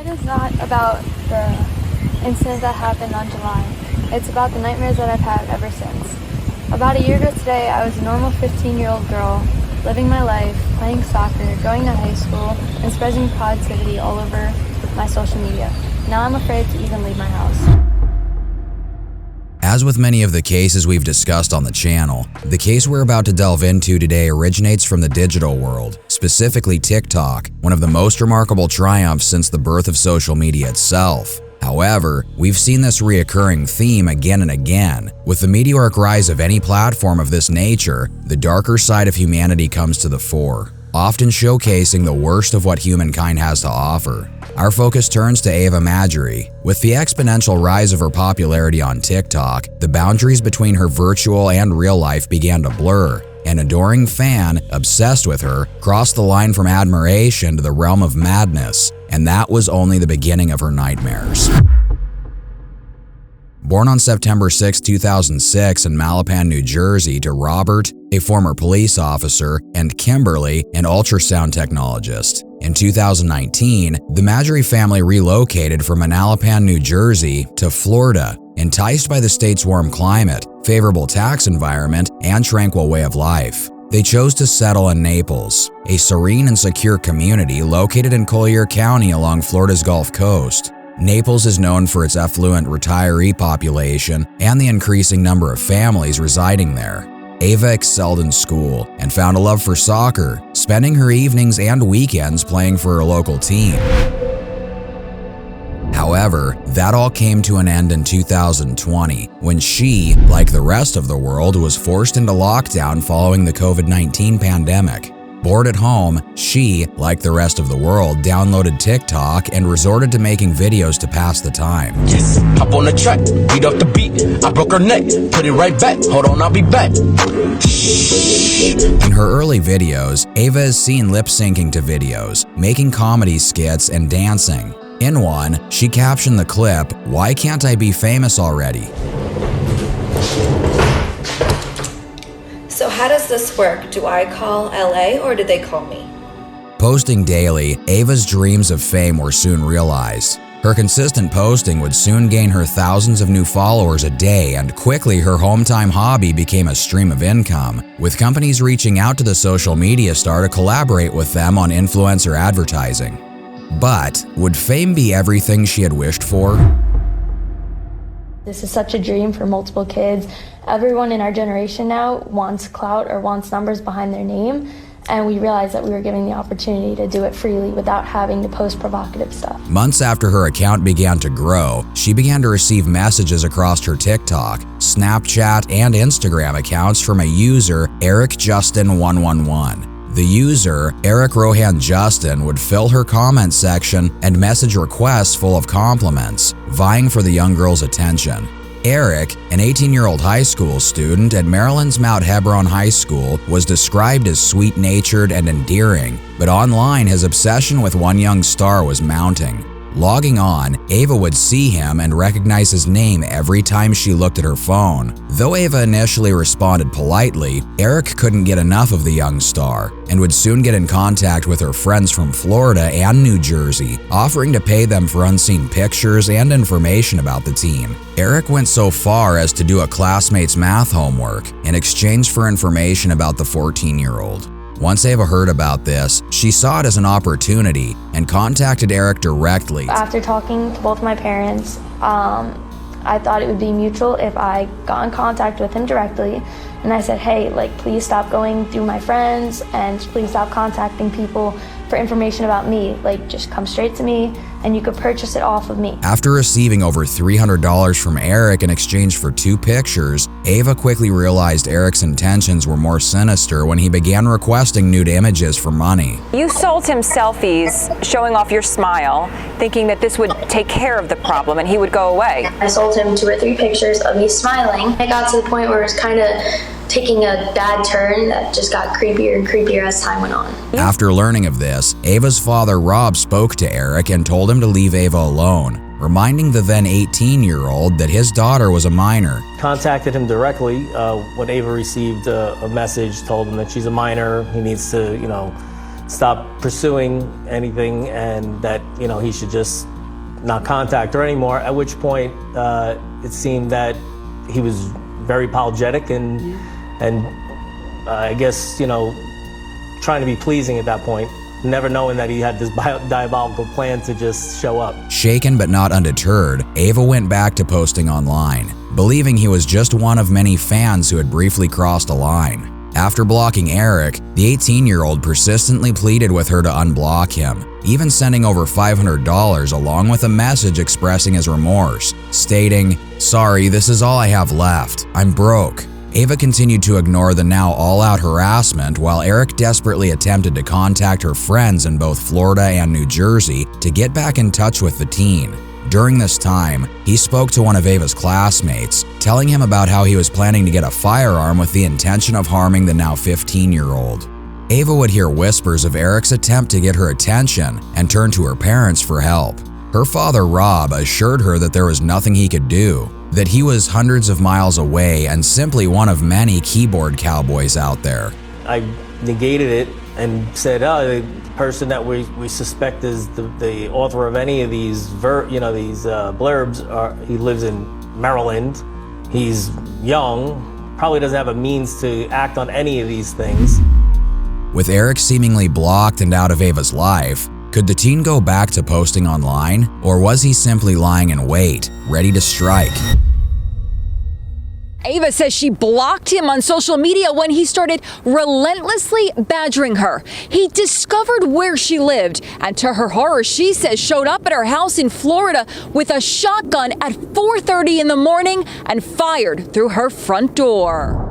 is not about the incident that happened on July. It's about the nightmares that I've had ever since. About a year ago today, I was a normal 15-year-old girl, living my life, playing soccer, going to high school, and spreading positivity all over my social media. Now I'm afraid to even leave my house. As with many of the cases we've discussed on the channel, the case we're about to delve into today originates from the digital world, specifically TikTok, one of the most remarkable triumphs since the birth of social media itself. However, we've seen this reoccurring theme again and again. With the meteoric rise of any platform of this nature, the darker side of humanity comes to the fore, often showcasing the worst of what humankind has to offer. Our focus turns to Ava Majery. With the exponential rise of her popularity on TikTok, the boundaries between her virtual and real life began to blur. An adoring fan, obsessed with her, crossed the line from admiration to the realm of madness, and that was only the beginning of her nightmares. Born on September 6, 2006 in Mallapan, New Jersey to Robert, a former police officer, and Kimberly, an ultrasound technologist. In 2019, the Majery family relocated from Mallapan, New Jersey to Florida, enticed by the state's warm climate, favorable tax environment, and tranquil way of life. They chose to settle in Naples, a serene and secure community located in Collier County along Florida's Gulf Coast. Naples is known for its affluent retiree population and the increasing number of families residing there. Ava excelled in school and found a love for soccer, spending her evenings and weekends playing for her local team. However, that all came to an end in 2020 when she, like the rest of the world, was forced into lockdown following the COVID-19 pandemic. Bored at home, she, like the rest of the world, downloaded TikTok and resorted to making videos to pass the time. Yes, hop on the track, beat up the beat. I broke her neck, put it right back. Hold on, I'll be back. In her early videos, Ava is seen lip-syncing to videos, making comedy skits, and dancing. In one, she captioned the clip, "Why can't I be famous already?" So how does this work? Do I call LA or do they call me? Posting daily, Ava's dreams of fame were soon realized. Her consistent posting would soon gain her thousands of new followers a day, and quickly her home-time hobby became a stream of income, with companies reaching out to the social media star to collaborate with them on influencer advertising. But would fame be everything she had wished for? This is such a dream for multiple kids. Everyone in our generation now wants clout or wants numbers behind their name, and we realized that we were given the opportunity to do it freely without having to post provocative stuff. Months after her account began to grow, she began to receive messages across her TikTok, Snapchat, and Instagram accounts from a user, EricJustin111. The user, Eric Rohan Justin, would fill her comment section and message requests full of compliments, vying for the young girl's attention. Eric, an 18-year-old high school student at Maryland's Mount Hebron High School, was described as sweet-natured and endearing, but online his obsession with one young star was mounting. Logging on, Ava would see him and recognize his name every time she looked at her phone. Though Ava initially responded politely, Eric couldn't get enough of the young star and would soon get in contact with her friends from Florida and New Jersey, offering to pay them for unseen pictures and information about the teen. Eric went so far as to do a classmate's math homework in exchange for information about the 14-year-old. Once Ava heard about this, she saw it as an opportunity and contacted Eric directly. After talking to both my parents, I thought it would be mutual if I got in contact with him directly. And I said, hey, please stop going through my friends and please stop contacting people for information about me. Just come straight to me and you could purchase it off of me. After receiving over $300 from Eric in exchange for 2 pictures, Ava quickly realized Eric's intentions were more sinister when he began requesting nude images for money. You sold him selfies showing off your smile, thinking that this would take care of the problem and he would go away. I sold him 2 or 3 pictures of me smiling. It got to the point where it was kind of taking a bad turn that just got creepier and creepier as time went on. After learning of this, Ava's father Rob spoke to Eric and told him to leave Ava alone, reminding the then 18-year-old that his daughter was a minor. Contacted him directly when Ava received a message, told him that she's a minor, he needs to, stop pursuing anything and that, he should just not contact her anymore, at which point it seemed that he was very apologetic and I guess, trying to be pleasing at that point, never knowing that he had this diabolical plan to just show up. Shaken but not undeterred, Ava went back to posting online, believing he was just one of many fans who had briefly crossed a line. After blocking Eric, the 18-year-old persistently pleaded with her to unblock him, even sending over $500 along with a message expressing his remorse, stating, "Sorry, this is all I have left. I'm broke." Ava continued to ignore the now all-out harassment while Eric desperately attempted to contact her friends in both Florida and New Jersey to get back in touch with the teen. During this time, he spoke to one of Ava's classmates, telling him about how he was planning to get a firearm with the intention of harming the now 15-year-old. Ava would hear whispers of Eric's attempt to get her attention and turn to her parents for help. Her father, Rob, assured her that there was nothing he could do, that he was hundreds of miles away and simply one of many keyboard cowboys out there. I negated it and said, the person that we suspect is the author of any of these blurbs, he lives in Maryland, he's young, probably doesn't have a means to act on any of these things. With Eric seemingly blocked and out of Ava's life, could the teen go back to posting online, or was he simply lying in wait, ready to strike? Ava says she blocked him on social media when he started relentlessly badgering her. He discovered where she lived, and to her horror, she says showed up at her house in Florida with a shotgun at 4:30 in the morning and fired through her front door.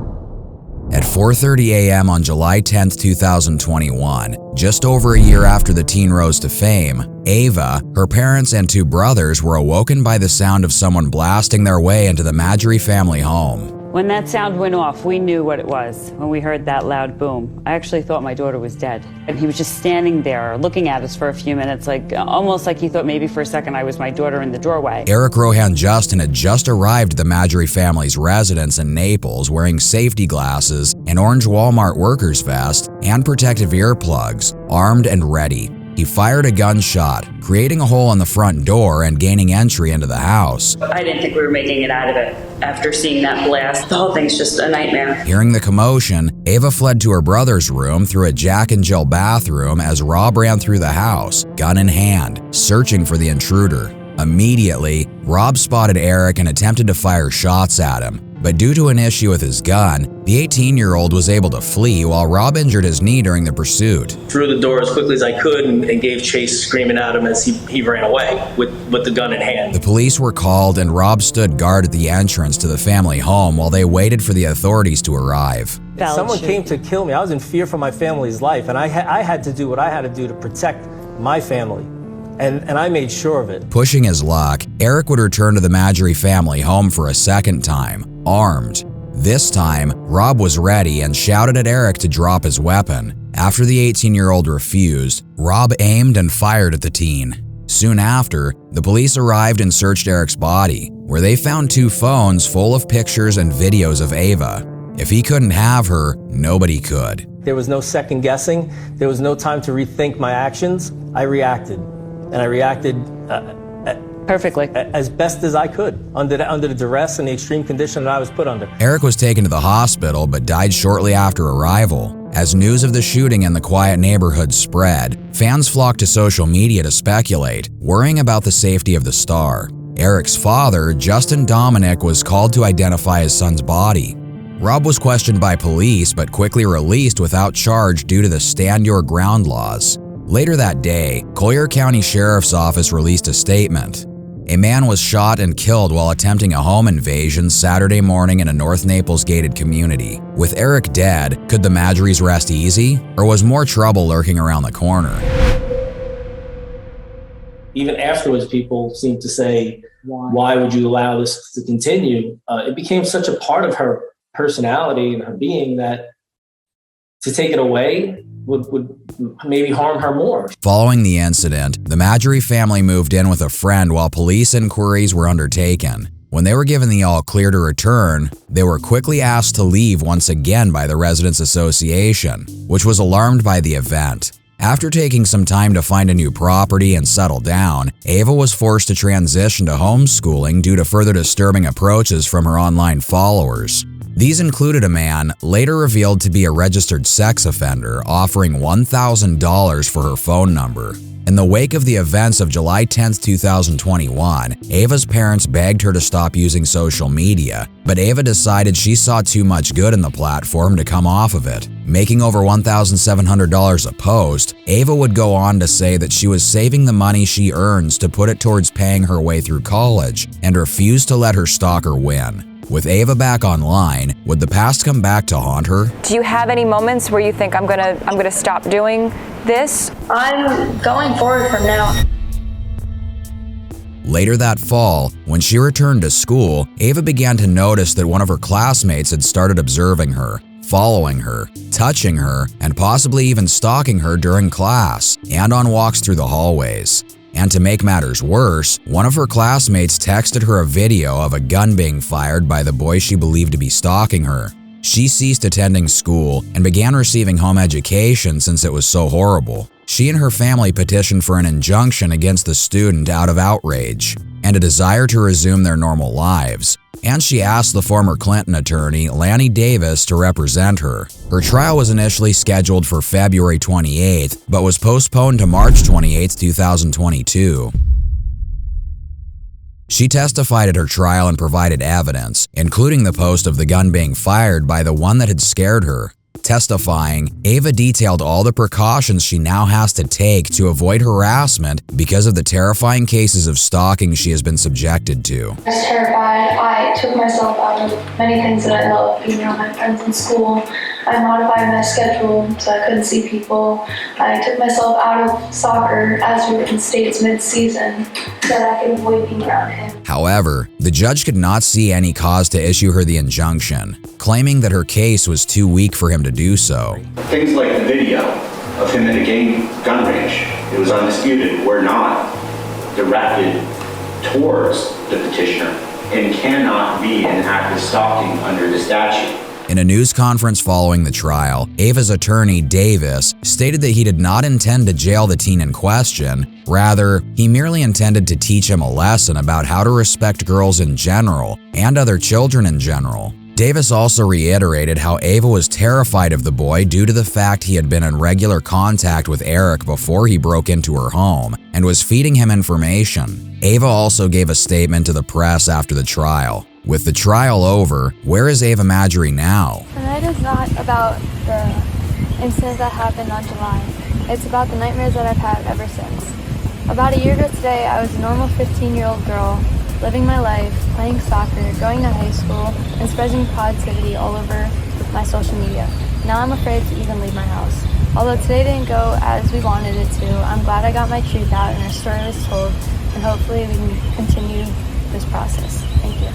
At 4:30 a.m. on July 10, 2021, just over a year after the teen rose to fame, Ava, her parents, and two brothers were awoken by the sound of someone blasting their way into the Madry family home. When that sound went off, we knew what it was when we heard that loud boom. I actually thought my daughter was dead. And he was just standing there looking at us for a few minutes, almost like he thought maybe for a second I was my daughter in the doorway. Eric Rohan Justin had just arrived at the Madry family's residence in Naples wearing safety glasses, an orange Walmart worker's vest, and protective earplugs, armed and ready. He fired a gunshot, creating a hole in the front door and gaining entry into the house. I didn't think we were making it out of it after seeing that blast. The whole thing's just a nightmare. Hearing the commotion, Ava fled to her brother's room through a Jack and Jill bathroom as Rob ran through the house, gun in hand, searching for the intruder. Immediately, Rob spotted Eric and attempted to fire shots at him. But due to an issue with his gun, the 18-year-old was able to flee while Rob injured his knee during the pursuit. Threw the door as quickly as I could and gave chase, screaming at him as he ran away with the gun in hand. The police were called and Rob stood guard at the entrance to the family home while they waited for the authorities to arrive. If someone came to kill me, I was in fear for my family's life, and I had to do what I had to do to protect my family. And I made sure of it. Pushing his luck, Eric would return to the Madry family home for a second time, armed. This time, Rob was ready and shouted at Eric to drop his weapon. After the 18-year-old refused, Rob aimed and fired at the teen. Soon after, the police arrived and searched Eric's body, where they found two phones full of pictures and videos of Ava. If he couldn't have her, nobody could. There was no second guessing. There was no time to rethink my actions. I reacted. And I reacted perfectly, as best as I could under the duress and the extreme condition that I was put under. Eric was taken to the hospital but died shortly after arrival. As news of the shooting in the quiet neighborhood spread, fans flocked to social media to speculate, worrying about the safety of the star. Eric's father, Justin Dominic, was called to identify his son's body. Rob was questioned by police but quickly released without charge due to the stand your ground laws. Later that day, Collier County Sheriff's Office released a statement. A man was shot and killed while attempting a home invasion Saturday morning in a North Naples gated community. With Eric dead, could the Madrys rest easy, or was more trouble lurking around the corner? Even afterwards, people seemed to say, why would you allow this to continue? It became such a part of her personality and her being that to take it away would maybe harm her more. Following the incident, the Madry family moved in with a friend while police inquiries were undertaken. When they were given the all clear to return, they were quickly asked to leave once again by the Residents Association, which was alarmed by the event. After taking some time to find a new property and settle down, Ava was forced to transition to homeschooling due to further disturbing approaches from her online followers. These included a man later revealed to be a registered sex offender offering $1,000 for her phone number. In the wake of the events of July 10, 2021, Ava's parents begged her to stop using social media, but Ava decided she saw too much good in the platform to come off of it. Making over $1,700 a post, Ava would go on to say that she was saving the money she earns to put it towards paying her way through college and refused to let her stalker win. With Ava back online, would the past come back to haunt her? Do you have any moments where you think I'm gonna stop doing this? I'm going forward from now. Later that fall, when she returned to school, Ava began to notice that one of her classmates had started observing her, following her, touching her, and possibly even stalking her during class and on walks through the hallways. And to make matters worse, one of her classmates texted her a video of a gun being fired by the boy she believed to be stalking her. She ceased attending school and began receiving home education since it was so horrible. She and her family petitioned for an injunction against the student out of outrage and a desire to resume their normal lives. And she asked the former Clinton attorney, Lanny Davis, to represent her. Her trial was initially scheduled for February 28th, but was postponed to March 28, 2022. She testified at her trial and provided evidence, including the post of the gun being fired by the one that had scared her. Testifying, Ava detailed all the precautions she now has to take to avoid harassment because of the terrifying cases of stalking she has been subjected to. I was terrified. I took myself out of many things that I love, being around my friends in school. I modified my schedule so I couldn't see people. I took myself out of soccer as we were in states mid-season so that I could avoid being around him. However, the judge could not see any cause to issue her the injunction, claiming that her case was too weak for him to do so. Things like the video of him at a gun range, it was undisputed, were not directed towards the petitioner and cannot be an act of stalking under the statute. In a news conference following the trial, Ava's attorney, Davis, stated that he did not intend to jail the teen in question. Rather, he merely intended to teach him a lesson about how to respect girls in general and other children in general. Davis also reiterated how Ava was terrified of the boy due to the fact he had been in regular contact with Eric before he broke into her home and was feeding him information. Ava also gave a statement to the press after the trial. With the trial over, where is Ava Madry now? Tonight is not about the incident that happened on July. It's about the nightmares that I've had ever since. About a year ago today, I was a normal 15-year-old girl, living my life, playing soccer, going to high school, and spreading positivity all over my social media. Now I'm afraid to even leave my house. Although today didn't go as we wanted it to, I'm glad I got my truth out and our story was told, and hopefully we can continue this process. Thank you.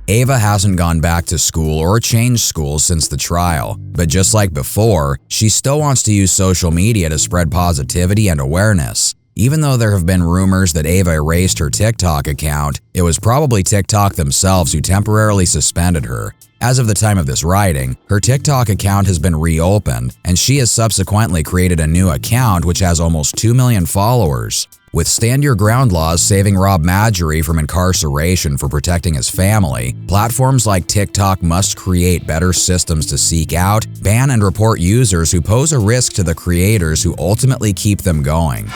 Ava hasn't gone back to school or changed schools since the trial, but just like before, she still wants to use social media to spread positivity and awareness. Even though there have been rumors that Ava erased her TikTok account, it was probably TikTok themselves who temporarily suspended her. As of the time of this writing, her TikTok account has been reopened, and she has subsequently created a new account which has almost 2 million followers. With Stand Your Ground laws saving Rob Madry from incarceration for protecting his family, platforms like TikTok must create better systems to seek out, ban, and report users who pose a risk to the creators who ultimately keep them going.